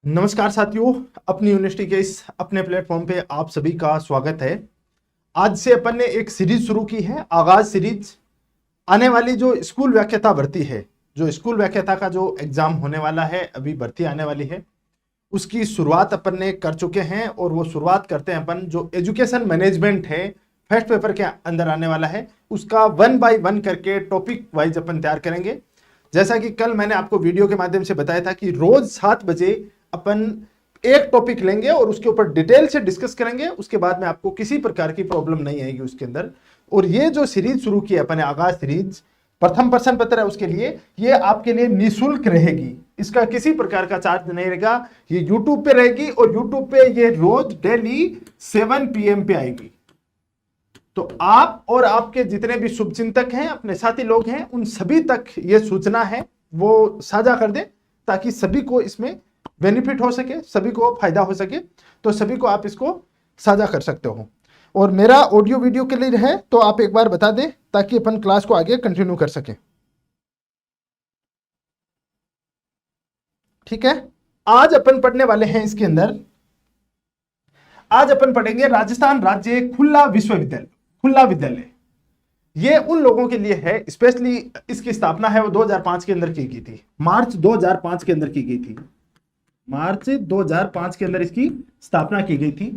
नमस्कार साथियों, अपनी यूनिवर्सिटी के इस अपने प्लेटफॉर्म पे आप सभी का स्वागत है। आज से अपन ने एक सीरीज शुरू की है, आगाज सीरीज। आने वाली जो स्कूल व्याख्याता भर्ती है, जो स्कूल व्याख्याता का जो एग्जाम होने वाला है, अभी भर्ती आने वाली है, उसकी शुरुआत अपन ने कर चुके हैं। और वो शुरुआत करते हैं अपन जो एजुकेशन मैनेजमेंट है, फर्स्ट पेपर के अंदर आने वाला है, उसका 1 बाय 1 करके टॉपिक वाइज अपन तैयार करेंगे। जैसा कि कल मैंने आपको वीडियो के माध्यम से बताया था कि रोज 7 बजे अपन एक टॉपिक लेंगे और उसके ऊपर डिटेल से डिस्कस करेंगे। उसके बाद में आपको किसी प्रकार की प्रॉब्लम नहीं आएगी उसके अंदर। और ये जो सीरीज शुरू की है अपन ने, आगाज सीरीज, प्रथम प्रश्न पत्र है उसके लिए, ये आपके लिए निःशुल्क रहेगी। इसका किसी प्रकार का चार्ज नहीं रहेगा। ये यूट्यूब पे रहेगी और यूट्यूब पे ये रोज डेली 7 PM पे आएगी। तो आप और आपके जितने भी शुभचिंतक हैं, अपने साथी लोग हैं, उन सभी तक ये सूचना है वो साझा कर दें, ताकि सभी को इसमें बेनिफिट हो सके, सभी को फायदा हो सके। तो सभी को आप इसको साझा कर सकते हो। और मेरा ऑडियो वीडियो के लिए है तो आप एक बार बता दें, ताकि अपन क्लास को आगे कंटिन्यू कर सके। ठीक है, आज अपन पढ़ने वाले हैं इसके अंदर, आज अपन पढ़ेंगे राजस्थान राज्य खुला विश्वविद्यालय, खुला विद्यालय। ये उन लोगों के लिए है, स्पेशली इसकी स्थापना है वो 2005 के अंदर की गई थी, मार्च 2005 के अंदर की गई थी, मार्च 2005 के अंदर इसकी स्थापना की गई थी।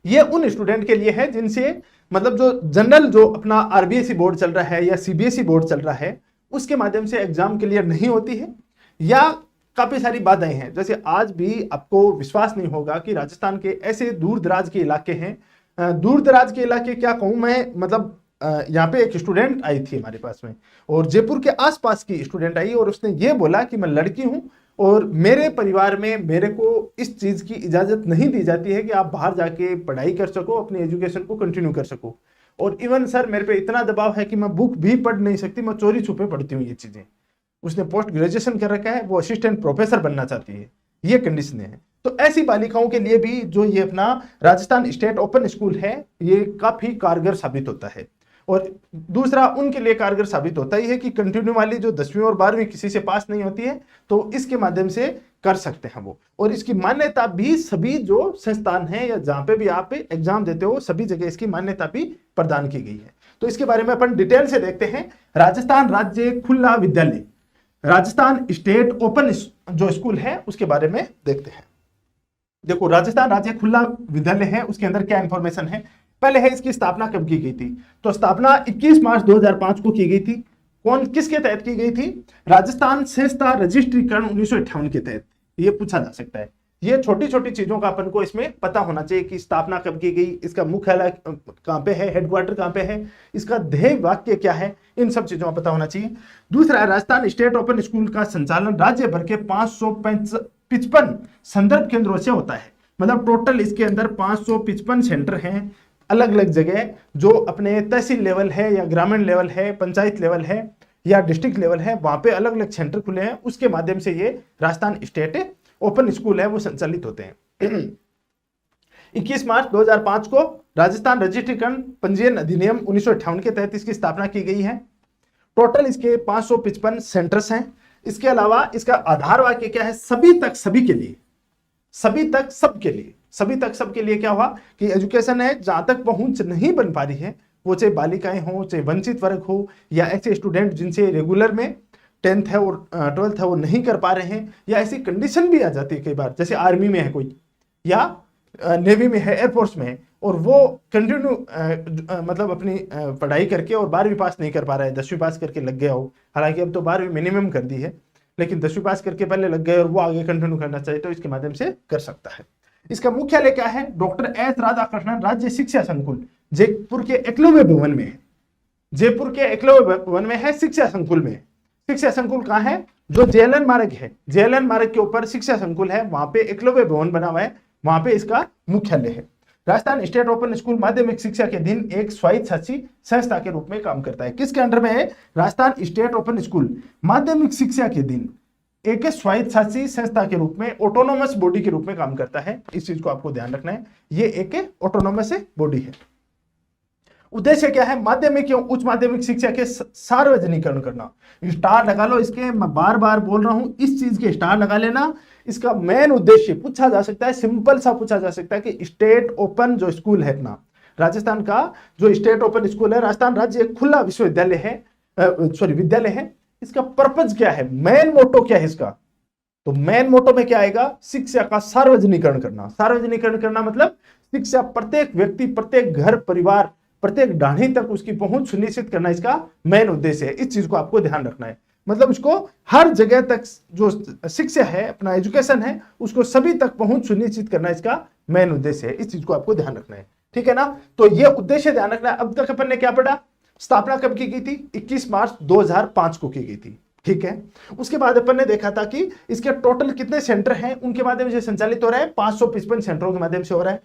ये उन स्टूडेंट के लिए है जिनसे मतलब जो जनरल जो अपना आरबीएसई बोर्ड चल रहा है या सीबीएसई बोर्ड चल रहा है, उसके माध्यम से एग्जाम क्लियर नहीं होती है, या काफी सारी बाधाएं हैं। जैसे आज भी आपको विश्वास नहीं होगा कि राजस्थान के ऐसे दूर दराज के इलाके हैं, दूर दराज के इलाके क्या कहूं मैं, मतलब यहाँ पे एक स्टूडेंट आई थी हमारे पास में, और जयपुर के आसपास की स्टूडेंट आई और उसने ये बोला कि मैं लड़की हूं और मेरे परिवार में मेरे को इस चीज की इजाजत नहीं दी जाती है कि आप बाहर जाके पढ़ाई कर सको, अपनी एजुकेशन को कंटिन्यू कर सको। और इवन सर मेरे पे इतना दबाव है कि मैं बुक भी पढ़ नहीं सकती, मैं चोरी छुपे पढ़ती हूँ ये चीजें। उसने पोस्ट ग्रेजुएशन कर रखा है, वो असिस्टेंट प्रोफेसर बनना चाहती है, ये कंडीशन है। तो ऐसी बालिकाओं के लिए भी जो ये अपना राजस्थान स्टेट ओपन स्कूल है, ये काफी कारगर साबित होता है। और दूसरा उनके लिए कारगर साबित होता ही है कि कंटिन्यू वाली जो 10वीं और 12वीं किसी से पास नहीं होती है, तो इसके माध्यम से कर सकते हैं वो। और इसकी मान्यता भी सभी जो संस्थान हैं या जहां पे भी आप एग्जाम देते हो, सभी जगह इसकी मान्यता भी प्रदान की गई है। तो इसके बारे में अपन डिटेल से देखते हैं। राजस्थान राज्य खुला विद्यालय, राजस्थान स्टेट ओपन जो स्कूल है, उसके बारे में देखते हैं। देखो, राजस्थान राज्य खुला विद्यालय है, उसके अंदर क्या इंफॉर्मेशन है। पहले है इसकी स्थापना कब की गई थी, तो स्थापना 21 मार्च 2005 को की गई थी। कौन किसके तहत की गई थी? राजस्थान संस्था रजिस्ट्रीकरण 1958 के तहत। ये पूछा जा सकता है। ये छोटी छोटी चीजों का अपन को इसमें पता होना चाहिए कि स्थापना कब की गई, इसका मुख्यालय कहां पे है, हेडक्वार्टर कहां पे है, इसका ध्येय वाक्य क्या है, इन सब चीजों का पता होना चाहिए। दूसरा, राजस्थान स्टेट ओपन स्कूल का संचालन राज्य भर के 555 संदर्भ केंद्रों से होता है। मतलब टोटल इसके अंदर 555 सेंटर हैं, अलग अलग जगह, जो अपने तहसील लेवल है या ग्रामीण लेवल है, पंचायत लेवल है या डिस्ट्रिक्ट लेवल है, वहां पे अलग अलग सेंटर खुले हैं। उसके माध्यम से ये राजस्थान स्टेट ओपन स्कूल है वो संचालित होते हैं। 21 मार्च 2005 को राजस्थान रजिस्ट्रीकरण पंजीयन अधिनियम 1958 के तहत इसकी स्थापना की गई है। टोटल इसके 555 सेंटर्स हैं। इसके अलावा इसका आधार वाक्य क्या है? सभी तक सभी के लिए, सभी तक सबके लिए। सभी तक सबके लिए क्या हुआ कि एजुकेशन है, जहां तक पहुंच नहीं बन पा रही है, वो चाहे बालिकाएं हो, चाहे वंचित वर्ग हो, या ऐसे स्टूडेंट जिनसे रेगुलर में 10th है और 12th है वो नहीं कर पा रहे हैं, या ऐसी कंडीशन भी आ जाती है कई बार, जैसे आर्मी में है कोई या नेवी में है, एयरफोर्स में है, और वो कंटिन्यू मतलब अपनी पढ़ाई करके और 12वीं पास नहीं कर पा रहा है, 10वीं पास करके लग गया हो। हालांकि अब तो 12वीं मिनिमम कर दी है, लेकिन 10वीं पास करके पहले लग गए और वो आगे कंटिन्यू करना चाहिए, तो इसके माध्यम से कर सकता है। इसका मुख्यालय क्या है? डॉक्टर एस राधाकृष्णन राज्य शिक्षा संकुल, जयपुर के एकलव्य भवन में है। जयपुर के एकलव्य भवन में है, शिक्षा संकुल में। शिक्षा संकुल कहां है? जो जेएलएन मार्ग है, जेएलएन मार्ग के ऊपर शिक्षा संकुल है, वहां पे एकलव्य भवन बना हुआ है, वहां पे इसका मुख्यालय है। राजस्थान स्टेट ओपन स्कूल माध्यमिक शिक्षा के दिन एक स्वायत्तशासी संस्था के रूप में काम करता है। किसके अंडर में है? राजस्थान स्टेट ओपन स्कूल माध्यमिक शिक्षा के दिन एक स्वायत्तशासी संस्था के रूप में, ऑटोनोमस बॉडी के रूप में काम करता है। इस चीज को आपको ध्यान रखना है, ये एक ऑटोनोमस बॉडी है। उद्देश्य क्या है? माध्यमिक एवं उच्च माध्यमिक शिक्षा के सार्वजनिकरण करना। स्टार लगा लो इसके, मैं बार बार बोल रहा हूं, इस चीज के स्टार लगा लेना। इसका मेन उद्देश्य पूछा जा सकता है, सिंपल सा पूछा जा सकता है कि स्टेट ओपन जो स्कूल है अपना, राजस्थान का जो स्टेट ओपन स्कूल है, राजस्थान राज्य एक खुला विश्वविद्यालय है, सॉरी विद्यालय है, इसका पर्पज क्या है, मेन मोटो क्या है इसका? तो मेन मोटो में क्या आएगा? शिक्षा का सार्वजनिकरण करना। सार्वजनिकरण करना मतलब शिक्षा प्रत्येक व्यक्ति, प्रत्येक घर परिवार, प्रत्येक ढाणी तक उसकी पहुंच सुनिश्चित करना इसका मेन उद्देश्य है। इस चीज को आपको ध्यान रखना है। मतलब उसको हर जगह तक जो शिक्षा है, अपना एजुकेशन है, उसको सभी तक पहुंच सुनिश्चित करना इसका मेन उद्देश्य है। इस चीज को आपको ध्यान रखना है, ठीक है ना? तो ये उद्देश्य ध्यान रखना है। अब तक अपन ने क्या पढ़ा? स्थापना कब की गई थी? 21 मार्च 2005 को की गई थी, ठीक है। उसके बाद अपन ने देखा था कि इसके टोटल कितने सेंटर हैं, उनके माध्यम से संचालित हो रहा है, 555 सेंटरों के माध्यम से हो रहा है।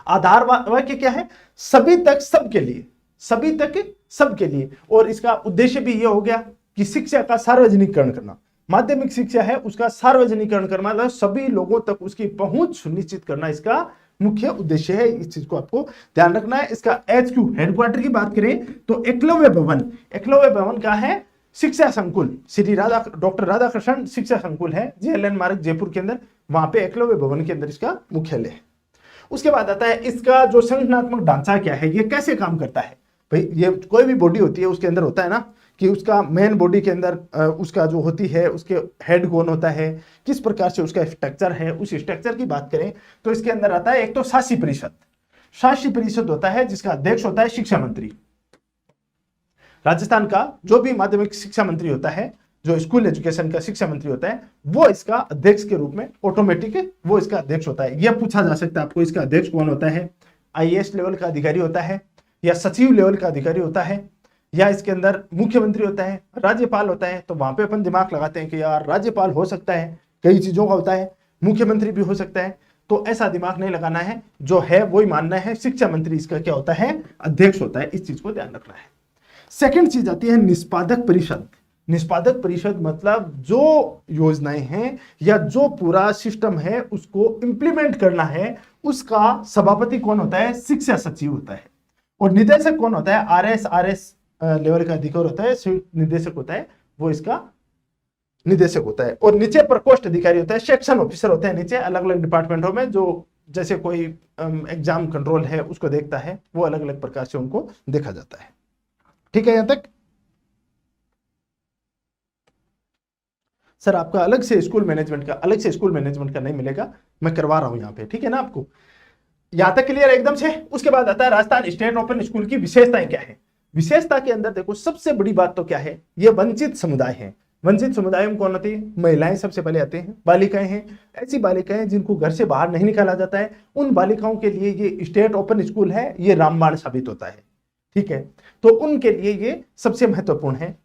आधार वाक्य क्या है? सभी तक सबके लिए, सभी तक सबके लिए। और इसका उद्देश्य भी यह हो गया कि शिक्षा का सार्वजनिकरण करना। माध्यमिक शिक्षा है उसका सार्वजनिकरण करना, मतलब सभी लोगों तक उसकी पहुंच सुनिश्चित करना इसका मुख्य उद्देश्य है। इस चीज को आपको ध्यान रखना है। इसका HQ हेडक्वार्टर की बात करें तो एकलव्य भवन, एकलव्य भवन का है शिक्षा संकुल, श्री डॉक्टर राधाकृष्ण शिक्षा संकुल है, JLN मार्ग जयपुर के अंदर, वहां पे एकलव्य भवन के अंदर इसका मुख्यालय है। उसके बाद आता है इसका जो संगठनात्मक ढांचा क्या है, ये कैसे काम करता है। भाई ये कोई भी बॉडी होती है उसके अंदर होता है ना कि उसका मेन बॉडी के अंदर उसका जो होती है उसके हेड कौन होता है, किस प्रकार से उसका स्ट्रक्चर है। उस स्ट्रक्चर की बात करें तो इसके अंदर आता है एक तो शासी परिषद, शासी परिषद होता है जिसका अध्यक्ष होता है शिक्षा मंत्री। राजस्थान का जो भी माध्यमिक शिक्षा मंत्री होता है, जो स्कूल एजुकेशन का शिक्षा मंत्री होता है, वो इसका अध्यक्ष के रूप में ऑटोमेटिक वो इसका अध्यक्ष होता है। यह पूछा जा सकता है आपको इसका अध्यक्ष कौन होता है? IAS लेवल का अधिकारी होता है, या सचिव लेवल का अधिकारी होता है, या इसके अंदर मुख्यमंत्री होता है, राज्यपाल होता है। तो वहां पे अपन दिमाग लगाते हैं कि यार राज्यपाल हो सकता है, कई चीजों का होता है, मुख्यमंत्री भी हो सकता है। तो ऐसा दिमाग नहीं लगाना है, जो है वही मानना है, शिक्षा मंत्री इसका क्या होता है? अध्यक्ष होता है। इस चीज को ध्यान रखना है। सेकंड चीज आती है निष्पादक परिषद। निष्पादक परिषद मतलब जो योजनाएं हैं या जो पूरा सिस्टम है उसको इंप्लीमेंट करना है, उसका सभापति कौन होता है? शिक्षा सचिव होता है। और निदेशक कौन होता है? RS लेवल का अधिकारी होता है, निदेशक होता है, वो इसका निदेशक होता है। और नीचे प्रकोष्ठ अधिकारी होता है, सेक्शन ऑफिसर होते हैं नीचे अलग अलग डिपार्टमेंटों में, जो जैसे कोई एग्जाम कंट्रोल है उसको देखता है, वो अलग अलग प्रकार से उनको देखा जाता है। ठीक है यहां तक? सर आपका अलग से स्कूल मैनेजमेंट का नहीं मिलेगा, मैं करवा रहा हूं यहां पे, ठीक है ना? आपको यहां तक क्लियर एकदम से? उसके बाद आता है राजस्थान स्टेट ओपन स्कूल की विशेषताएं क्या है। विशेषता के अंदर देखो सबसे बड़ी बात तो क्या है, ये वंचित समुदाय है। वंचित समुदाय में कौन होती है? महिलाएं सबसे पहले आते हैं, बालिकाएं हैं। ऐसी बालिकाएं जिनको घर से बाहर नहीं निकाला जाता है, उन बालिकाओं के लिए ये स्टेट ओपन स्कूल है, ये रामबाण साबित होता है, ठीक है? तो उनके लिए ये सबसे महत्वपूर्ण है।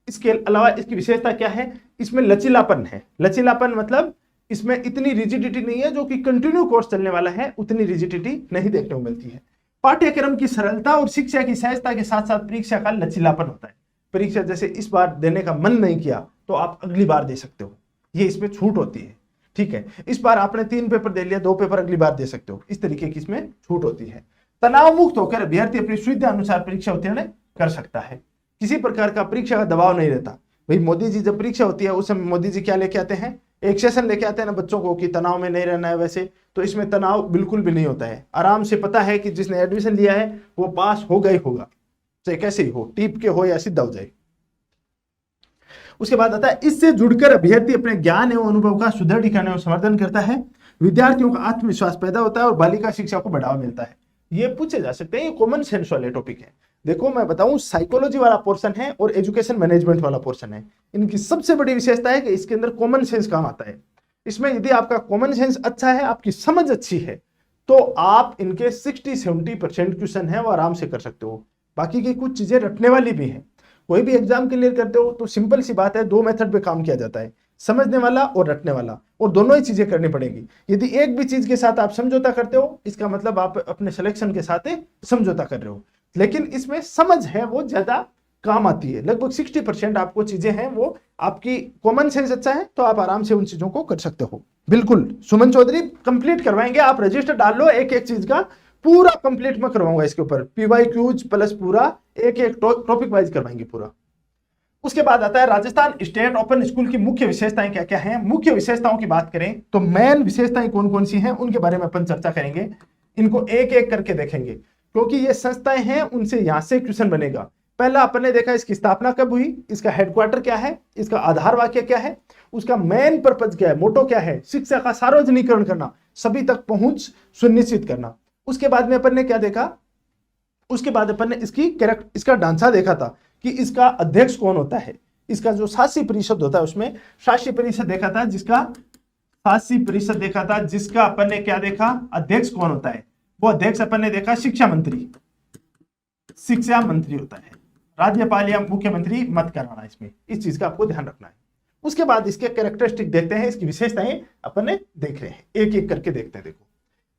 इसके अलावा इसकी विशेषता क्या है? इसमें लचीलापन है। लचीलापन मतलब इसमें इतनी रिजिडिटी नहीं है, जो कि कंटिन्यू कोर्स चलने वाला है उतनी रिजिडिटी नहीं देखने को मिलती है। पाठ्यक्रम की सरलता और शिक्षा की सहजता के साथ साथ परीक्षा का लचीलापन होता है। परीक्षा जैसे इस बार देने का मन नहीं किया तो आप अगली बार दे सकते हो, ये इसमें छूट होती है, ठीक है? इस बार आपने 3 पेपर दे लिया, 2 पेपर अगली बार दे सकते हो, इस तरीके की इसमें छूट होती है। तनाव मुक्त होकर अभ्यर्थी अपनी सुविधा अनुसार परीक्षा उत्तीर्ण कर सकता है। किसी प्रकार का परीक्षा का दबाव नहीं रहता। भाई मोदी जी जब परीक्षा होती है उस समय मोदी जी क्या लेके आते हैं? एक सेशन लेके आते हैं ना बच्चों को कि तनाव में नहीं रहना है। वैसे तो इसमें तनाव बिल्कुल भी नहीं होता है, आराम से पता है कि जिसने एडमिशन लिया है वो पास होगा ही होगा, चाहे कैसे ही हो, टीप के हो या सीधा हो जाए। उसके बाद आता है इससे जुड़कर अभ्यर्थी अपने ज्ञान एवं अनुभव का सुदृढ़ीकरण एवं समर्थन करता है, विद्यार्थियों का आत्मविश्वास पैदा होता है और बालिका शिक्षा को बढ़ावा मिलता है। ये पूछे जा सकते हैं, ये कॉमन सेंस वाले टॉपिक है। देखो मैं बताऊं, साइकोलॉजी वाला पोर्शन है और एजुकेशन मैनेजमेंट वाला पोर्शन है। इनकी सबसे बड़ी विशेषता है कि इसके अंदर कॉमन सेंस काम आता है। इसमें यदि आपका कॉमन सेंस अच्छा है, आपकी समझ अच्छी है, तो आप इनके 60-70% क्वेश्चन है वो आराम से कर सकते हो। बाकी की कुछ चीजें रटने वाली भी हैं। कोई भी एग्जाम क्लियर करते हो तो सिंपल सी बात है, 2 मेथड पे काम किया जाता है, समझने वाला और रटने वाला, और दोनों ही चीजें करनी पड़ेगी। यदि एक भी चीज के साथ आप समझौता करते हो, इसका मतलब आप अपने सिलेक्शन के साथ समझौता कर रहे हो। लेकिन इसमें समझ है वो ज्यादा काम आती है। लगभग 60% आपको चीजें हैं वो आपकी कॉमन सेंस अच्छा है तो आप आराम से उन चीजों को कर सकते हो। बिल्कुल सुमन चौधरी कंप्लीट करवाएंगे, आप रजिस्टर डाल लो, एक एक चीज का पूरा कंप्लीट मैं करवाऊंगा इसके ऊपर, PYQs प्लस पूरा एक एक टॉपिक वाइज करवाएंगे पूरा। उसके बाद आता है राजस्थान स्टेट ओपन स्कूल की मुख्य विशेषताएं क्या क्या हैं। मुख्य विशेषताओं की बात करें तो मेन विशेषताएं कौन कौन सी हैं उनके बारे में अपन चर्चा करेंगे, इनको एक एक करके देखेंगे, क्योंकि ये संस्थाएं हैं उनसे यहां से क्वेश्चन बनेगा। पहला अपन ने देखा इसकी स्थापना कब हुई, इसका हेडक्वार्टर क्या है, इसका आधार वाक्य क्या है, उसका मेन पर्पज क्या है, मोटो क्या है, शिक्षा का सार्वजनिकरण करना, सभी तक पहुंच सुनिश्चित करना। उसके बाद में अपन ने क्या देखा, उसके बाद अपन ने इसका ढांचा देखा था कि इसका अध्यक्ष कौन होता है, इसका जो शासी परिषद होता है उसमें शासी परिषद देखा था, जिसका अपन ने क्या देखा, अध्यक्ष कौन होता है, वो अध्यक्ष अपन ने देखा शिक्षा मंत्री होता है, राज्यपाल या मुख्यमंत्री मत कराना इसमें, इस चीज का आपको ध्यान रखना है। उसके बाद इसके कैरेक्टरिस्टिक देखते हैं, इसकी विशेषताएं अपन ने देख रहे हैं, एक एक करके देखते हैं। देखो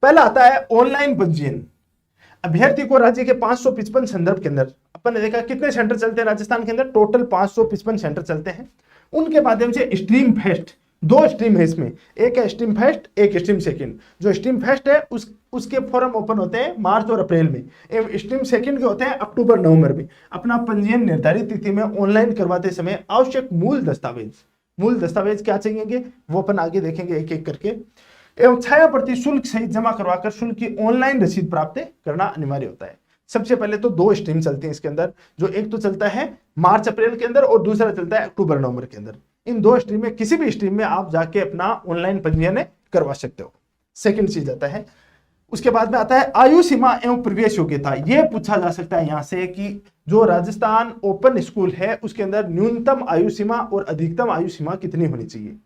पहला आता है ऑनलाइन पंजीयन। अभ्यर्थी को राज्य के 555 संदर्भ के अंदर, अपन ने देखा कितने सेंटर चलते हैं राजस्थान के अंदर, टोटल 555 सेंटर चलते हैं। उनके माध्यम से स्ट्रीम फर्स्ट, 2 स्ट्रीम है इसमें, एक है स्ट्रीम फर्स्ट, एक स्ट्रीम सेकंड। जो स्ट्रीम फर्स्ट है उसके फॉर्म ओपन होते हैं मार्च और अप्रैल में, एवं स्ट्रीम सेकंड के होते हैं अक्टूबर नवंबर में। अपना पंजीयन निर्धारित तिथि में ऑनलाइन करवाते समय आवश्यक मूल दस्तावेज क्या चाहिए वो अपन आगे देखेंगे एक एक करके। एवं छाया प्रति शुल्क सहित जमा करवाकर शुल्क की ऑनलाइन रसीद प्राप्त करना अनिवार्य होता है। सबसे पहले तो 2 स्ट्रीम चलती हैं इसके अंदर, जो एक तो चलता है मार्च अप्रैल के अंदर और दूसरा चलता है अक्टूबर नवंबर के अंदर। इन 2 स्ट्रीम में किसी भी स्ट्रीम में आप जाके अपना ऑनलाइन पंजीयन करवा सकते हो। सेकंड चीज आता है, उसके बाद में आता है आयु सीमा एवं प्रवेश योग्यता। यह पूछा जा सकता है यहां से कि जो राजस्थान ओपन स्कूल है उसके अंदर न्यूनतम आयु सीमा और अधिकतम आयु सीमा कितनी होनी चाहिए।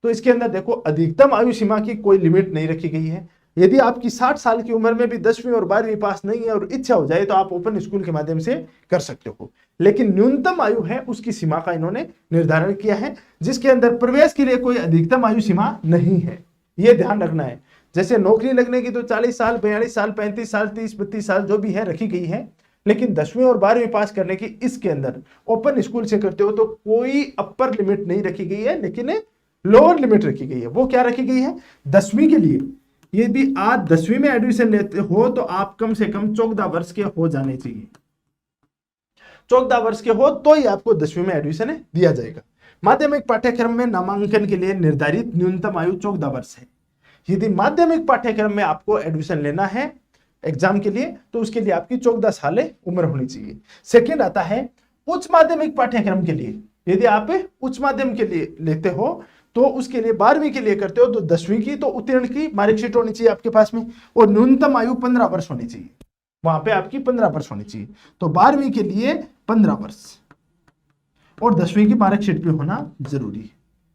तो इसके अंदर देखो अधिकतम आयु सीमा की कोई लिमिट नहीं रखी गई है। यदि आपकी 60 साल की उम्र में भी 10वीं और 12वीं पास नहीं है और इच्छा हो जाए तो आप ओपन स्कूल के माध्यम से कर सकते हो, लेकिन न्यूनतम आयु है उसकी सीमा का इन्होंने निर्धारण किया है, जिसके अंदर प्रवेश के लिए कोई अधिकतम आयु सीमा नहीं है। यह ध्यान रखना है। जैसे नौकरी लगने की तो 40 साल, 42 साल, 35 साल, 30, 32 साल जो भी है रखी गई है, लेकिन 10वीं और 12वीं पास करने की इसके अंदर ओपन स्कूल से करते हो तो कोई अपर लिमिट नहीं रखी गई है, लेकिन लोअर लिमिट रखी गई है। वो क्या रखी गई है, 10वीं के लिए यदि आप 10वीं में एडमिशन लेते हो तो आप कम से कम 14 वर्ष के हो जाने चाहिए। 14 वर्ष के हो तो ही आपको 10वीं में एडमिशन दिया जाएगा। माध्यमिक पाठ्यक्रम में नामांकन के लिए निर्धारित न्यूनतम आयु 14 वर्ष है। यदि माध्यमिक पाठ्यक्रम में आपको एडमिशन लेना है एग्जाम के लिए तो उसके लिए आपकी 14 साल उम्र होनी चाहिए। सेकेंड आता है उच्च माध्यमिक पाठ्यक्रम के लिए। यदि आप उच्च माध्यम के लिए लेते हो तो उसके लिए 12वीं के लिए करते हो तो 10वीं की तो उत्तीर्ण की मार्कशीट होनी चाहिए आपके पास में, और न्यूनतम आयु 15 वर्ष होनी चाहिए। वहां पे आपकी 15 वर्ष होनी चाहिए। तो 12वीं के लिए 15 वर्ष और 10वीं की मार्कशीट भी होना जरूरी है।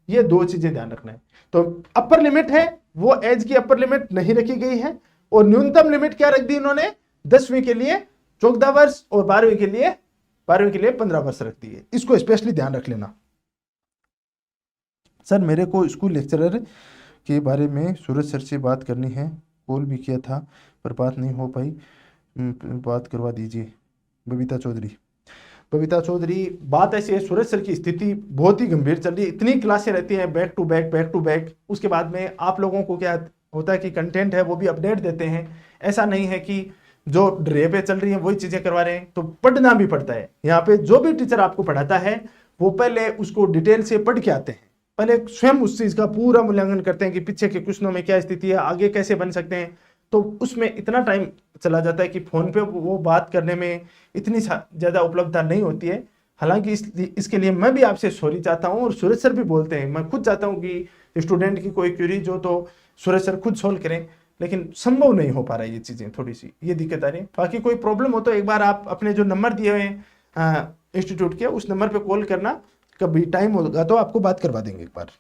ये 2 चीजें ध्यान रखना है। तो अपर लिमिट है वो एज की अपर लिमिट नहीं रखी गई है, और न्यूनतम लिमिट क्या रख दी इन्होंने, 10वीं के लिए 14 वर्ष और 12वीं के लिए 15 वर्ष रख दी है। इसको स्पेशली ध्यान रख लेना। सर मेरे को स्कूल लेक्चरर के बारे में सूरज सर से बात करनी है, कॉल भी किया था पर बात नहीं हो पाई, बात करवा दीजिए। बबीता चौधरी बात ऐसी है, सूरज सर की स्थिति बहुत ही गंभीर चल रही है। इतनी क्लासें रहती हैं बैक टू बैक। उसके बाद में आप लोगों को क्या होता है कि कंटेंट है वो भी अपडेट देते हैं। ऐसा नहीं है कि जो ड्रे पे चल रही है वही चीजें करवा रहे हैं, तो पढ़ना भी पड़ता है। यहाँ पे जो भी टीचर आपको पढ़ाता है वो पहले उसको डिटेल से पढ़ के आते हैं, पहले स्वयं उस चीज का पूरा मूल्यांकन करते हैं कि पीछे के क्वेश्चनों में क्या स्थिति है, आगे कैसे बन सकते हैं। तो उसमें इतना टाइम चला जाता है कि फोन पे वो बात करने में इतनी ज्यादा उपलब्धता नहीं होती है। हालांकि इसके लिए मैं भी आपसे सॉरी चाहता हूं, और सूरज सर भी बोलते हैं, मैं खुद चाहता हूं कि स्टूडेंट की कोई क्वेरी जो तो सूरज सर खुद सोल्व करें, लेकिन संभव नहीं हो पा रहा है ये चीजें, थोड़ी सी ये दिक्कत आ रही है। बाकी कोई प्रॉब्लम हो तो एक बार आप अपने जो नंबर दिए हुए हैं इंस्टीट्यूट के उस नंबर पे कॉल करना, कभी टाइम होगा तो आपको बात करवा देंगे एक बार,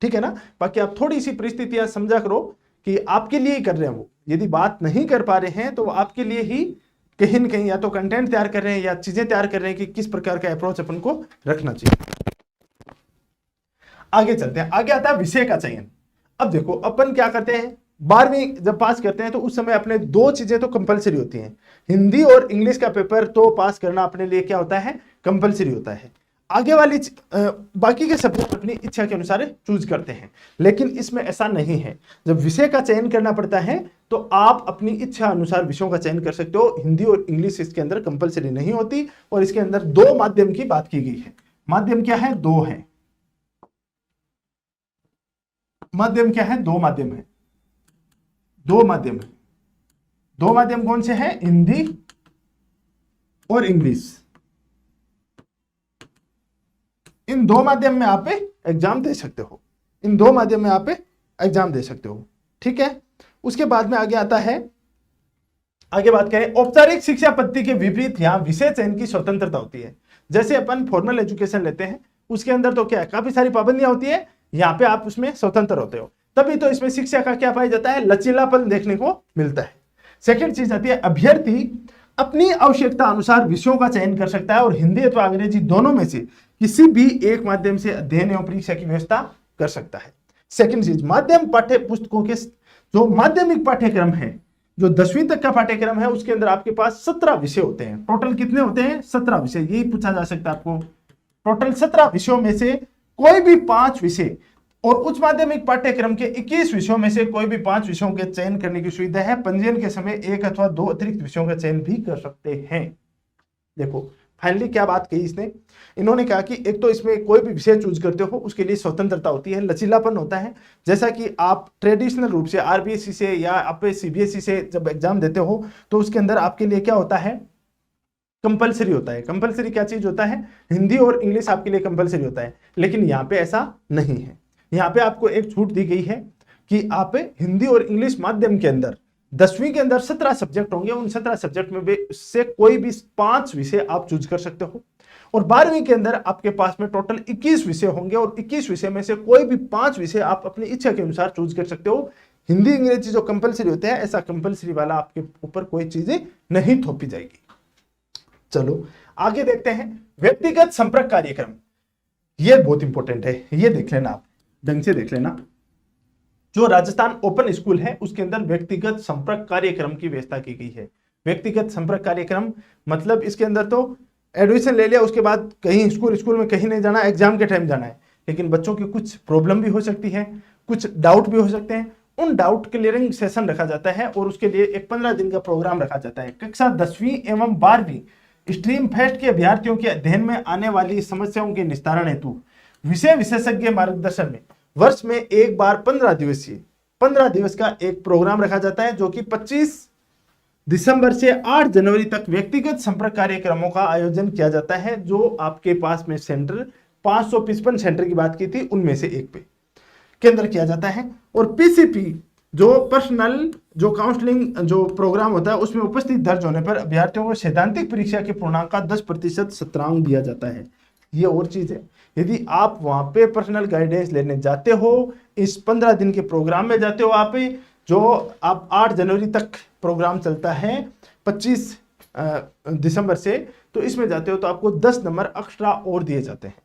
ठीक है ना। बाकी आप थोड़ी सी परिस्थितियां समझा करो कि आपके लिए ही कर रहे हैं वो, यदि बात नहीं कर पा रहे हैं तो आपके लिए ही कहीं न कहीं या तो कंटेंट तैयार कर रहे हैं या चीजें तैयार कर रहे हैं कि किस प्रकार का अप्रोच अपन को रखना चाहिए। आगे चलते हैं, आगे आता है विषय का चयन। अब देखो अपन क्या करते हैं, 12वीं जब पास करते हैं तो उस समय अपने 2 चीजें तो कंपलसरी होती हैं, हिंदी और इंग्लिश का पेपर तो पास करना अपने लिए क्या होता है, कंपलसरी होता है। आगे वाली बाकी के सब्जेक्ट अपनी इच्छा के अनुसार चूज करते हैं, लेकिन इसमें ऐसा नहीं है। जब विषय का चयन करना पड़ता है तो आप अपनी इच्छा अनुसार विषयों का चयन कर सकते हो। हिंदी और इंग्लिश इसके अंदर कंपलसरी नहीं होती। और इसके अंदर 2 माध्यम की बात की गई है। माध्यम क्या है? 2 है। माध्यम क्या है? 2 माध्यम है। 2 माध्यम है। 2 माध्यम कौन से हैं? हिंदी और इंग्लिश। इन 2 माध्यम में आप एग्जाम दे सकते हो। इन 2 माध्यम में आप एग्जाम दे सकते हो। ठीक है। उसके बाद में आगे आता है, आगे बात करें औपचारिक शिक्षा पद्धति के विपरीत यहां विषय चयन की स्वतंत्रता होती है। जैसे अपन फॉर्मल एजुकेशन लेते हैं, उसके अंदर तो क्या है, काफी सारी पाबंदियां होती है। यहाँ पे आप उसमें स्वतंत्र होते हो, तभी तो इसमें शिक्षा का क्या पाया जाता है? लचीलापन देखने को मिलता है। सेकंड चीज आती है, अभ्यर्थी अपनी आवश्यकता अनुसार विषयों का चयन कर सकता है और हिंदी अथवा अंग्रेजी दोनों में से किसी भी एक माध्यम से अध्ययन एवं परीक्षा की व्यवस्था कर सकता है। सेकंड चीज, माध्यम पाठ्य पुस्तकों के जो माध्यमिक पाठ्यक्रम है, जो 10वीं तक का पाठ्यक्रम है, उसके अंदर आपके पास 17 विषय होते हैं। टोटल कितने होते हैं? 17 विषय। यही पूछा जा सकता है आपको। टोटल 17 विषयों में से कोई भी 5 विषय और उच्च माध्यमिक पाठ्यक्रम के 21 विषयों में से कोई भी 5 विषयों के चयन करने की सुविधा है। पंजीयन के समय 1 अथवा 2 अतिरिक्त विषयों का चयन भी कर सकते हैं। देखो फाइनली क्या बात कही इसने, इन्होंने कहा कि एक तो इसमें कोई भी विषय चूज करते हो उसके लिए स्वतंत्रता होती है, लचीलापन होता है। जैसा कि आप ट्रेडिशनल रूप से आरबीएसई से या आप सीबीएसई से जब एग्जाम देते हो तो उसके अंदर आपके लिए क्या होता है? कंपलसरी होता है। कंपलसरी क्या चीज होता है? हिंदी और इंग्लिश आपके लिए कंपलसरी होता है। लेकिन यहाँ पे ऐसा नहीं है। यहाँ पे आपको एक छूट दी गई है कि आप हिंदी और इंग्लिश माध्यम के अंदर 10वीं के अंदर 17 सब्जेक्ट होंगे, उन 17 सब्जेक्ट में से कोई भी 5 विषय आप चूज कर सकते हो। और 12वीं के अंदर आपके पास में टोटल 21 विषय होंगे और 21 विषय में से कोई भी 5 विषय आप अपनी इच्छा के अनुसार चूज कर सकते हो। हिंदी अंग्रेजी जो कंपलसरी होते हैं, ऐसा कंपलसरी वाला आपके ऊपर कोई चीजें नहीं थोपी जाएगी। चलो आगे देखते हैं, व्यक्तिगत संपर्क कार्यक्रम। यह बहुत इंपॉर्टेंट है, ये देख लेना, आप ढंग से देख लेना। जो राजस्थान ओपन स्कूल है उसके अंदर व्यक्तिगत संपर्क कार्यक्रम की व्यवस्था की गई है। व्यक्तिगत संपर्क कार्यक्रम मतलब इसके अंदर तो एडमिशन ले लिया, उसके बाद कहीं स्कूल में कहीं नहीं जाना, एग्जाम के टाइम जाना है। लेकिन बच्चों की कुछ प्रॉब्लम भी हो सकती है, कुछ डाउट भी हो सकते हैं। उन डाउट क्लियरिंग सेशन रखा जाता है और उसके लिए एक 15 दिन का प्रोग्राम रखा जाता है। कक्षा 10वीं एवं 12वीं स्ट्रीम फेस्ट के अभ्यर्थियों के अध्ययन में आने वाली समस्याओं के निस्तारण हेतु विषय विशेषज्ञ मार्गदर्शन में वर्ष में एक बार 15 दिवस का एक प्रोग्राम रखा जाता है, जो कि 25 दिसंबर से 8 जनवरी तक व्यक्तिगत संपर्क कार्यक्रमों का आयोजन किया जाता है। जो आपके पास में सेंटर 555 सेंटर की बात की थी, उनमें से एक पे के अंदर किया जाता है। और पीसीपी जो पर्सनल जो काउंसलिंग जो प्रोग्राम होता है, उसमें उपस्थित दर्ज होने पर अभ्यर्थियों को सैद्धांतिक परीक्षा के पूर्णांक का 10% सत्रांक दिया जाता है। ये और चीज है, यदि आप वहां पे पर्सनल गाइडेंस लेने जाते हो, इस 15 दिन के प्रोग्राम में जाते हो, आप जो आप 8 जनवरी तक प्रोग्राम चलता है 25 दिसंबर से, तो इसमें जाते हो तो आपको 10 नंबर एक्स्ट्रा और दिए जाते हैं।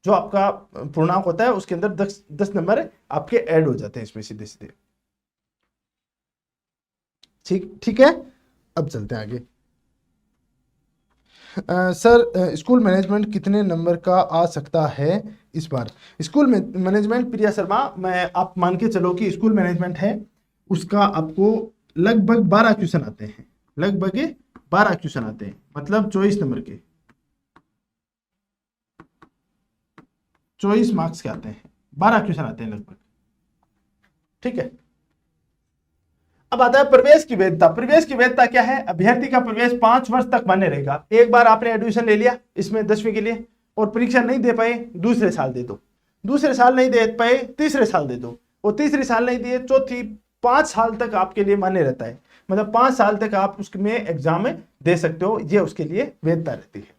जो आपका पूर्णांक होता है उसके अंदर 10 नंबर आपके ऐड हो जाते हैं इसमें सीधे सीधे। ठीक है, अब चलते हैं आगे। सर स्कूल मैनेजमेंट कितने नंबर का आ सकता है इस बार? स्कूल मैनेजमेंट प्रिया शर्मा, मैं आप मान के चलो कि स्कूल मैनेजमेंट है, उसका आपको लगभग 12 क्वेश्चन आते हैं, लगभग 12 क्वेश्चन आते हैं, मतलब 24 नंबर के, 24 मार्क्स के आते हैं, 12 क्वेश्चन आते हैं लगभग। ठीक है, अब आता है प्रवेश की वैधता। प्रवेश की वैधता क्या है? अभ्यर्थी का प्रवेश 5 वर्ष तक मान्य रहेगा। एक बार आपने एडमिशन ले लिया इसमें 10वीं के लिए और परीक्षा नहीं दे पाए, दूसरे साल दे दो, दूसरे साल नहीं दे पाए, तीसरे साल दे दो, और तीसरे साल नहीं दिए, चौथी, 5 साल तक आपके लिए मान्य रहता है। मतलब 5 साल तक आप उसमें एग्जाम दे सकते हो, ये उसके लिए वैधता रहती है।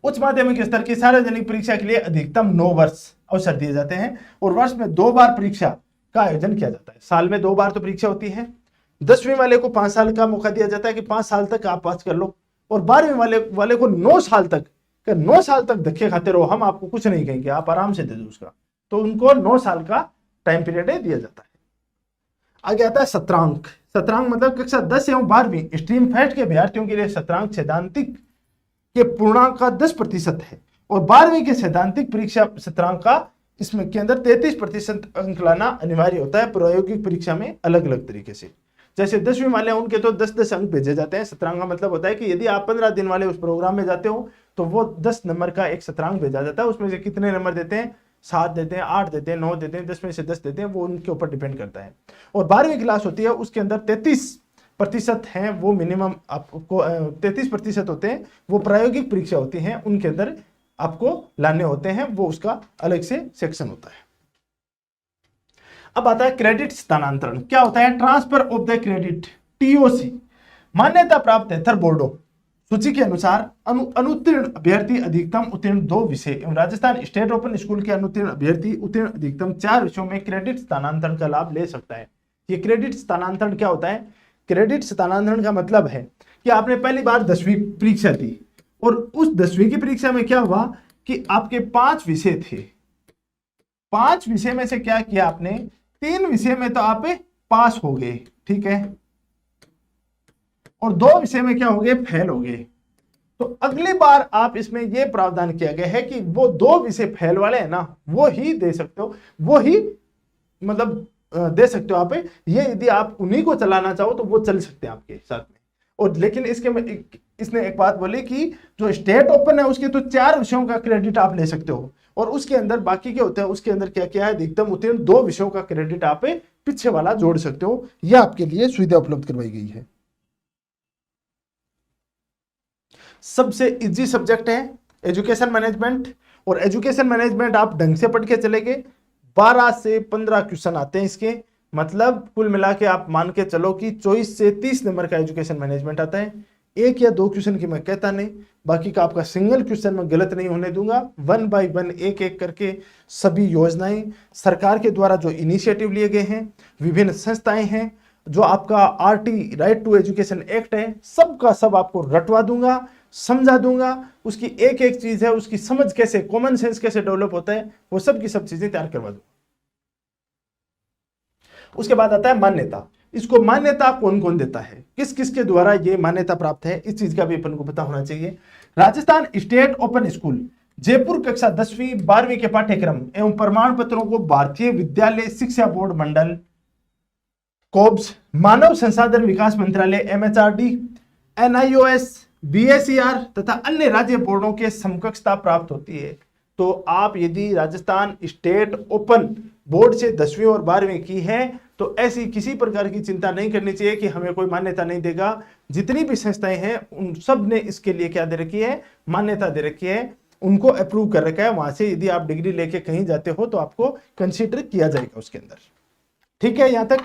उच्च माध्यमिक स्तर की सार्वजनिक परीक्षा के लिए अधिकतम 9 वर्ष अवसर दिए जाते हैं और वर्ष में 2 बार परीक्षा का आयोजन किया जाता है। साल में 2 बार तो परीक्षा होती है। 10वीं वाले को 5 साल का मौका दिया जाता है कि 5 साल तक आप पास कर लो, और 12वीं वाले को 9 साल तक, 9 साल तक धक्के खाते रहो, हम आपको कुछ नहीं कहेंगे, आप आराम से दे दो उसका, तो उनको 9 साल का टाइम पीरियड दिया जाता है। आगे आता है सत्रांक। सत्रांक मतलब कक्षा 10 एवं 12वीं स्ट्रीम फेस्ट के अभ्यर्थियों के लिए सत्रांक सैद्धांतिक के पूर्णांक का 10% है और 12वीं के सैद्धांतिक परीक्षा सत्रांक का इसमें के अंदर 33% अंक लाना अनिवार्य होता है प्रायोगिक परीक्षा में अलग अलग तरीके से। जैसे 10वीं वाले उनके तो 10-10 अंक भेजे जाते हैं। शतरंग का मतलब होता है कि यदि आप 15 दिन वाले उस प्रोग्राम में जाते हो तो वो 10 नंबर का एक शतरंग भेजा जाता है। उसमें से कितने नंबर देते हैं, 7 देते हैं, 8 देते हैं, 9 देते हैं, 10 में से 10 देते हैं, वो उनके ऊपर डिपेंड करता है। और 12वीं क्लास होती है, उसके अंदर 33% हैं वो मिनिमम आपको 33% होते हैं वो प्रायोगिक परीक्षा होती है, उनके अंदर आपको लाने होते हैं, वो उसका अलग से सेक्शन होता है। अब आता है क्रेडिट स्थानांतरण। क्या होता है? Transfer of the credit, TOC. मान्यता प्राप्त है बोर्डों सूची के अनुसार अनुत्तीर्ण अभ्यर्थी अधिकतम उत्तीर्ण 2 विषय एवं राजस्थान स्टेट ओपन स्कूल के अनुत्तीर्ण अभ्यर्थी उत्तीर्ण अधिकतम 4 विषयों में क्रेडिट स्थानांतरण का लाभ ले सकता है। ये क्रेडिट स्थानांतरण क्या होता है? क्रेडिट स्थानांतरण का मतलब है कि आपने पहली बार 10वीं परीक्षा दी और उस 10वीं की परीक्षा में क्या हुआ कि आपके 5 विषय थे। 5 विषय में से क्या किया आपने, 3 विषय में तो आप पास हो गए, ठीक है, और 2 विषय में क्या हो गए, फेल हो गए। तो अगली बार आप इसमें यह प्रावधान किया गया है कि वो 2 विषय फेल वाले हैं ना, वो ही दे सकते हो, वो ही मतलब दे सकते हो आप। ये यदि आप उन्हीं को चलाना चाहो तो वो चल सकते हैं आपके साथ में। और लेकिन इसने एक बात बोली कि जो स्टेट ओपन है उसके तो 4 विषयों का क्रेडिट आप ले सकते हो और उसके अंदर बाकी के होते हैं, उसके अंदर क्या क्या है, अधिकतम उत्तीर्ण 2 विषयों का क्रेडिट आप पीछे वाला जोड़ सकते हो। यह आपके लिए सुविधा उपलब्ध करवाई गई है। सबसे इजी सब्जेक्ट है एजुकेशन मैनेजमेंट, और एजुकेशन मैनेजमेंट आप ढंग से पढ़ के चलेंगे 12 से 15 क्वेश्चन आते हैं इसके, मतलब कुल मिला के आप मान के चलो कि 24 से 30 नंबर का एजुकेशन मैनेजमेंट आता है। 1 या 2 क्वेश्चन की मैं कहता नहीं, बाकी का आपका सिंगल क्वेश्चन मैं गलत नहीं होने दूंगा। 1 बाय 1 एक एक करके सभी योजनाएं सरकार के द्वारा जो इनिशिएटिव लिए गए हैं, विभिन्न संस्थाएं हैं, जो आपका RT right to education act है, सबका सब आपको रटवा दूंगा, समझा दूंगा। उसकी एक एक चीज है, उसकी समझ कैसे, कॉमन सेंस कैसे डेवलप होता है, वो सब की सब चीजें तैयार करवा दूंगा। उसके बाद आता है मान्यता। इसको मान्यता कौन कौन देता है, किस किस के द्वारा ये मान्यता प्राप्त है, इस चीज का भी अपन को पता होना चाहिए। Rajasthan state open school Jaipur कक्षा 10वीं 12वीं के पाठ्यक्रम एवं प्रमाण पत्रों को भारतीय विद्यालय शिक्षा बोर्ड मंडल, कोब्स, मानव संसाधन विकास मंत्रालय MHRD, NIOS, BSER तथा अन्य राज्य बोर्डों के समकक्षता प्राप्त होती है। तो आप यदि राजस्थान स्टेट ओपन बोर्ड से 10वीं और 12वीं की है तो ऐसी किसी प्रकार की चिंता नहीं करनी चाहिए कि हमें कोई मान्यता नहीं देगा। जितनी भी संस्थाएं हैं उन सब ने इसके लिए क्या दे रखी है, मान्यता दे रखी है, उनको अप्रूव कर रखा है। वहां से यदि आप डिग्री लेके कहीं जाते हो तो आपको कंसीडर किया जाएगा उसके अंदर। ठीक है, यहां तक।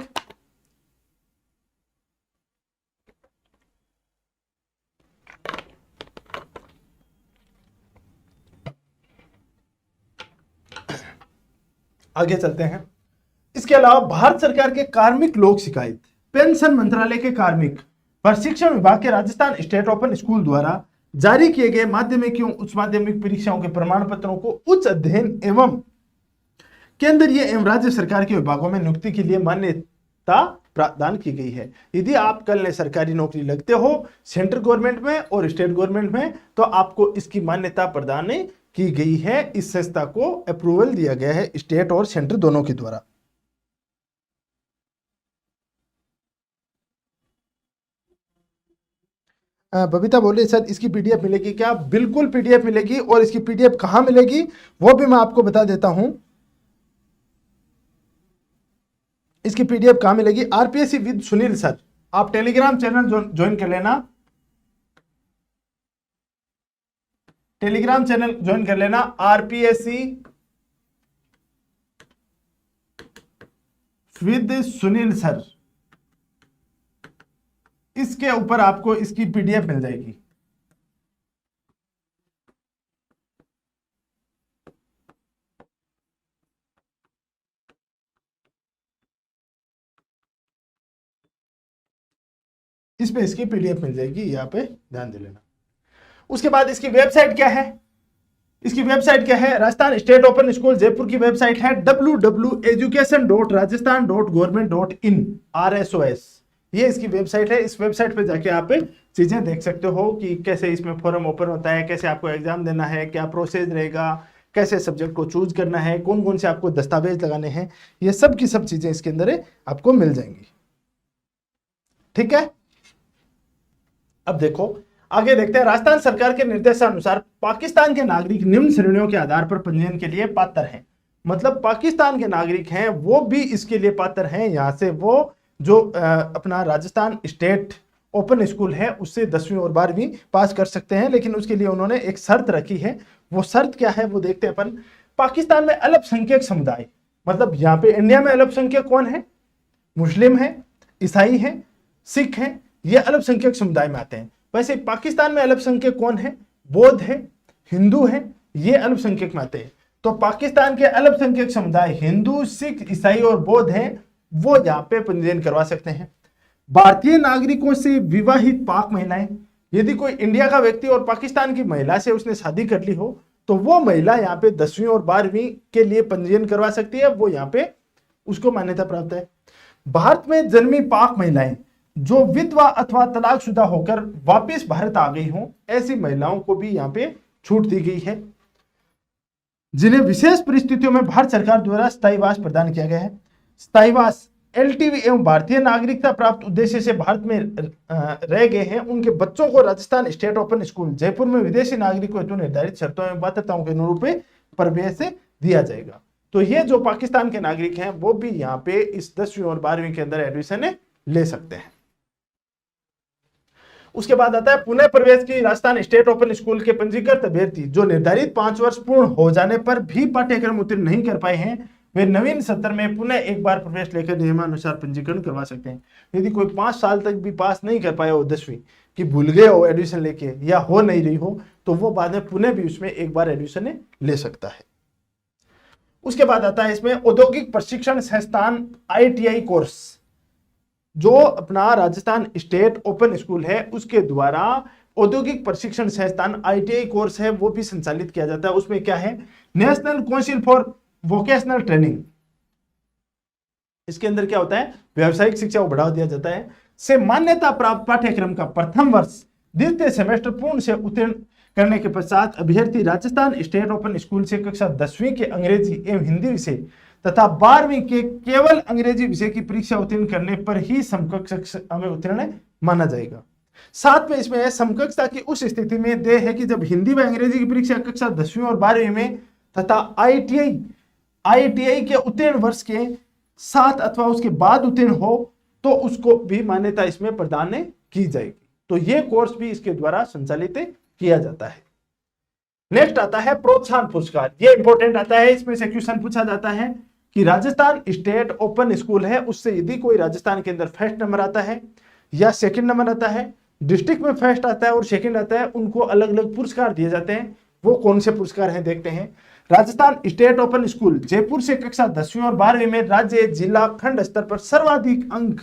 आगे चलते हैं। इसके अलावा भारत सरकार के कार्मिक लोक शिकायत, पेंशन मंत्रालय के कार्मिक प्रशिक्षण विभाग के राजस्थान स्टेट ओपन स्कूल द्वारा जारी किए गए माध्यमिक एवं उच्च माध्यमिक परीक्षाओं के प्रमाण पत्रों को उच्च अध्ययन एवं केंद्रीय एवं राज्य सरकार के विभागों में नियुक्ति के लिए मान्यता प्रदान की गई है। यदि आप कल सरकारी नौकरी लगते हो सेंट्रल गवर्नमेंट में और स्टेट गवर्नमेंट में तो आपको इसकी मान्यता प्रदान की गई है। इस संस्था को अप्रूवल दिया गया है स्टेट और सेंट्रल दोनों के द्वारा। बबीता बोले सर इसकी PDF मिलेगी क्या? बिल्कुल PDF मिलेगी, और इसकी PDF कहां मिलेगी वो भी मैं आपको बता देता हूं। इसकी PDF कहां मिलेगी? RPSC विद सुनील सर, आप टेलीग्राम चैनल ज्वाइन कर लेना, टेलीग्राम चैनल ज्वाइन कर लेना RPSC विद सुनील सर। इसके ऊपर आपको इसकी PDF मिल जाएगी। इस पे इसकी PDF मिल जाएगी, यहाँ पे ध्यान दे लेना। उसके बाद इसकी वेबसाइट क्या है? इसकी वेबसाइट क्या है? Rajasthan state open school Jaipur की वेबसाइट है www.education.rajasthan.government.in RSOS, ये इसकी वेबसाइट है। इस वेबसाइट पे जाके आप चीजें देख सकते हो कि कैसे इसमें फॉर्म ओपन होता है, कैसे आपको एग्जाम देना है, क्या प्रोसेस रहेगा, कैसे सब्जेक्ट को चूज करना है, कौन कौन से आपको दस्तावेज लगाने हैं, ये सब की सब चीजें इसके अंदर आपको मिल जाएंगी। ठीक है, अब देखो आगे देखते हैं। राजस्थान सरकार के निर्देशानुसार पाकिस्तान के नागरिक निम्न श्रेणियों के आधार पर पंजीयन के लिए पात्र हैं। मतलब पाकिस्तान के नागरिक हैं वो भी इसके लिए पात्र हैं। यहां से वो जो अपना राजस्थान स्टेट ओपन स्कूल है उससे 10वीं और 12वीं पास कर सकते हैं, लेकिन उसके लिए उन्होंने एक शर्त रखी है। वो शर्त क्या है वो देखते हैं अपन। पाकिस्तान में अल्पसंख्यक समुदाय, मतलब यहाँ पे इंडिया में अल्पसंख्यक कौन है, मुस्लिम है, ईसाई है, सिख है, ये अल्पसंख्यक समुदाय में आते हैं। वैसे पाकिस्तान में अल्पसंख्यक कौन है, बौद्ध है, हिंदू है, ये अल्पसंख्यक में आते हैं। तो पाकिस्तान के अल्पसंख्यक समुदाय हिंदू, सिख, ईसाई और बौद्ध हैं, वो यहाँ पे पंजीयन करवा सकते हैं। भारतीय नागरिकों से विवाहित पाक महिलाएं, यदि कोई इंडिया का व्यक्ति और पाकिस्तान की महिला से उसने शादी कर ली हो तो वो महिला यहाँ पे 10वीं और 12वीं के लिए पंजीयन करवा सकती है, वो यहाँ पे उसको मान्यता प्राप्त है। भारत में जन्मी पाक महिलाएं जो विधवा अथवा तलाकशुदा होकर वापस भारत आ गई हों, ऐसी महिलाओं को भी यहाँ पे छूट दी गई है, जिन्हें विशेष परिस्थितियों में भारत सरकार द्वारा स्थायीवास प्रदान किया गया है। स्थायीवास एलटीवी एवं भारतीय नागरिकता प्राप्त उद्देश्य से भारत में रह गए हैं उनके बच्चों को Rajasthan state open school Jaipur में विदेशी नागरिकों हेतु निर्धारित शर्तों एवं पात्रताओं के अनुरूप प्रवेश दिया जाएगा। तो ये जो पाकिस्तान के नागरिक हैं वो भी यहाँ पे इस 10वीं और 12वीं के अंदर एडमिशन ले सकते हैं। उसके बाद आता है पुनः प्रवेश की। राजस्थान स्टेट ओपन स्कूल के पंजीकृत अभ्यर्थी जो निर्धारित 5 वर्ष पूर्ण हो जाने पर भी पाठ्यक्रम उत्तीर्ण नहीं कर पाए हैं, वे नवीन सत्र में पुनः एक बार प्रवेश लेकर नियमानुसार पंजीकरण करवा सकते हैं। यदि कोई 5 साल तक भी पास नहीं कर पाया हो 10वीं, कि भूल गए हो एडमिशन लेके या हो नहीं रही हो, तो वो बाद में पुनः भी उसमें एक बार एडमिशन ले सकता है। उसके बाद आता है इसमें औद्योगिक प्रशिक्षण संस्थान ITI कोर्स, जो अपना राजस्थान स्टेट ओपन स्कूल है उसके द्वारा औद्योगिक प्रशिक्षण संस्थान ITI कोर्स है वो भी संचालित किया जाता है। उसमें क्या है, national council for vocational training, इसके अंदर क्या होता है, व्यावसायिक शिक्षा को बढ़ावा दिया जाता है, से मान्यता प्राप्त पाठ्यक्रम का प्रथम वर्ष द्वितीय सेमेस्टर पूर्ण से उत्तीर्ण करने के पश्चात अभ्यर्थी राजस्थान स्टेट ओपन स्कूल से कक्षा 10वीं के अंग्रेजी एवं हिंदी विषय तथा 12वीं के केवल अंग्रेजी विषय की परीक्षा उत्तीर्ण करने पर ही समकक्ष में उत्तीर्ण माना जाएगा। साथ में इसमें समकक्षता की उस स्थिति में दे है कि जब हिंदी व अंग्रेजी की परीक्षा कक्षा 10वीं और 12वीं में तथा ITI के उत्तीर्ण वर्ष के साथ अथवा उसके बाद उत्तीर्ण हो तो उसको भी मान्यता इसमें प्रदान की जाएगी। तो ये कोर्स भी इसके द्वारा संचालित किया जाता है। नेक्स्ट आता है प्रोत्साहन पुरस्कार। ये इंपॉर्टेंट आता है, इसमें से क्वेश्चन पूछा जाता है कि राजस्थान स्टेट ओपन स्कूल है उससे यदि कोई राजस्थान के अंदर फर्स्ट नंबर आता है या सेकंड नंबर आता है, डिस्ट्रिक्ट में फर्स्ट आता है और सेकंड आता है, उनको अलग अलग पुरस्कार दिए जाते हैं। वो कौन से पुरस्कार हैं देखते हैं। Rajasthan state open school Jaipur से कक्षा 10वीं और 12वीं में राज्य, जिला, खंड स्तर पर सर्वाधिक अंक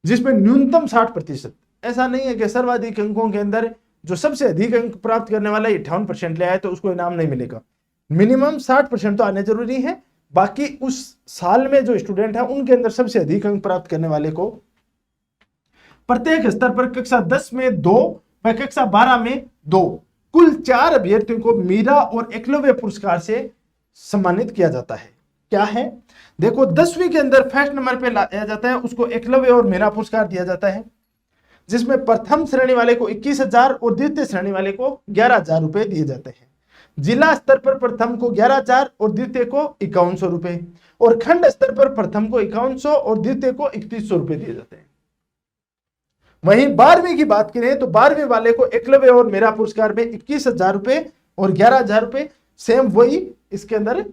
जिसमें न्यूनतम 60%, ऐसा नहीं है कि सर्वाधिक अंकों के अंदर जो सबसे अधिक अंक प्राप्त करने वाला 58% ले आए तो उसको इनाम नहीं मिलेगा। मिनिमम 60% तो आने जरूरी है, बाकी उस साल में जो स्टूडेंट है उनके अंदर सबसे अधिक अंक प्राप्त करने वाले को प्रत्येक स्तर पर कक्षा 10 में 2 व कक्षा 12 में 2 कुल 4 अभ्यर्थियों को मीरा और एकलव्य पुरस्कार से सम्मानित किया जाता है। क्या है देखो, 10वीं के अंदर फर्स्ट नंबर पे लाया जाता है उसको एकलव्य और मीरा पुरस्कार दिया जाता है, जिसमें प्रथम श्रेणी वाले को 21,000 और द्वितीय श्रेणी वाले को 11,000 रुपए दिए जाते हैं। जिला स्तर पर प्रथम को 11,000 और द्वितीय को 5100 रुपए और खंड स्तर पर प्रथम को 5100 और द्वितीय को 3100 रुपए दिए जाते हैं। वहीं 12वीं की बात करें तो 12वीं वाले को एकलव्य और मेरा पुरस्कार में 21,000 रुपए और 11,000 रुपए सेम वही इसके अंदर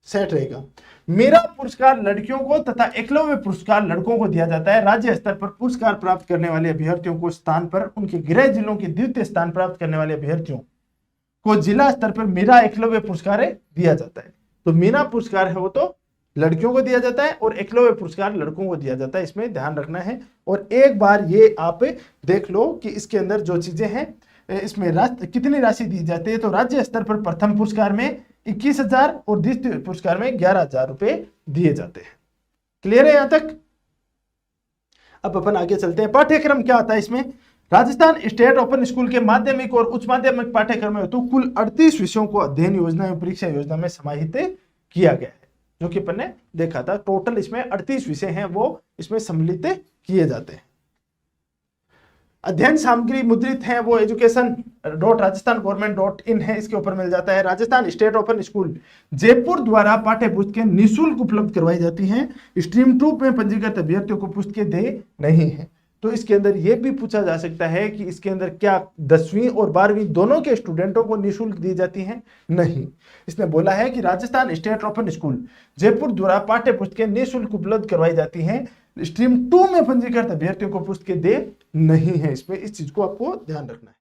सेट रहेगा। मेरा पुरस्कार लड़कियों को तथा एकलव्य पुरस्कार लड़कों को दिया जाता है। राज्य स्तर पर पुरस्कार प्राप्त करने वाले अभ्यर्थियों को स्थान पर उनके गृह जिलों के द्वितीय स्थान प्राप्त करने वाले अभ्यर्थियों को जिला स्तर पर मेरा एकलव्य पुरस्कार दिया जाता है। तो मेरा पुरस्कार है वो तो लड़कियों को दिया जाता है और एकलव्य पुरस्कार लड़कों को दिया जाता है, इसमें ध्यान रखना है। और एक बार ये आप देख लो कि इसके अंदर जो चीजें हैं इसमें कितनी राशि दी जाती है। तो राज्य स्तर पर प्रथम पुरस्कार में 21,000 और द्वितीय पुरस्कार में 11,000 रुपए दिए जाते हैं। क्लियर है यहां तक? अब अपन आगे चलते हैं। पाठ्यक्रम क्या आता है इसमें। राजस्थान स्टेट ओपन स्कूल के माध्यमिक और उच्च माध्यमिक पाठ्यक्रम में तो कुल 38 विषयों को अध्ययन योजना एवं परीक्षा योजना में समाहित किया गया है, जो कि अपन ने देखा था। टोटल इसमें 38 विषय हैं वो इसमें सम्मिलित किए जाते हैं। अध्ययन सामग्री मुद्रित है वो education.rajasthan.government.in है, इसके ऊपर मिल जाता है। Rajasthan state open school Jaipur द्वारा पाठ्य पुस्तकें निःशुल्क उपलब्ध करवाई जाती हैं। स्ट्रीम 2 में पंजीकृत अभ्यर्थियों को पुस्तकें दे नहीं है। तो इसके अंदर यह भी पूछा जा सकता है कि इसके अंदर क्या 10वीं और 12वीं दोनों के स्टूडेंटों को निःशुल्क दी जाती हैं? नहीं। इसने बोला है कि Rajasthan state open school Jaipur द्वारा पाठ्य पुस्तकें निःशुल्क उपलब्ध करवाई जाती हैं। स्ट्रीम 2 में पंजीकृत अभ्यर्थियों को पुस्तकें दे नहीं है। इसमें इस चीज को आपको ध्यान रखना है।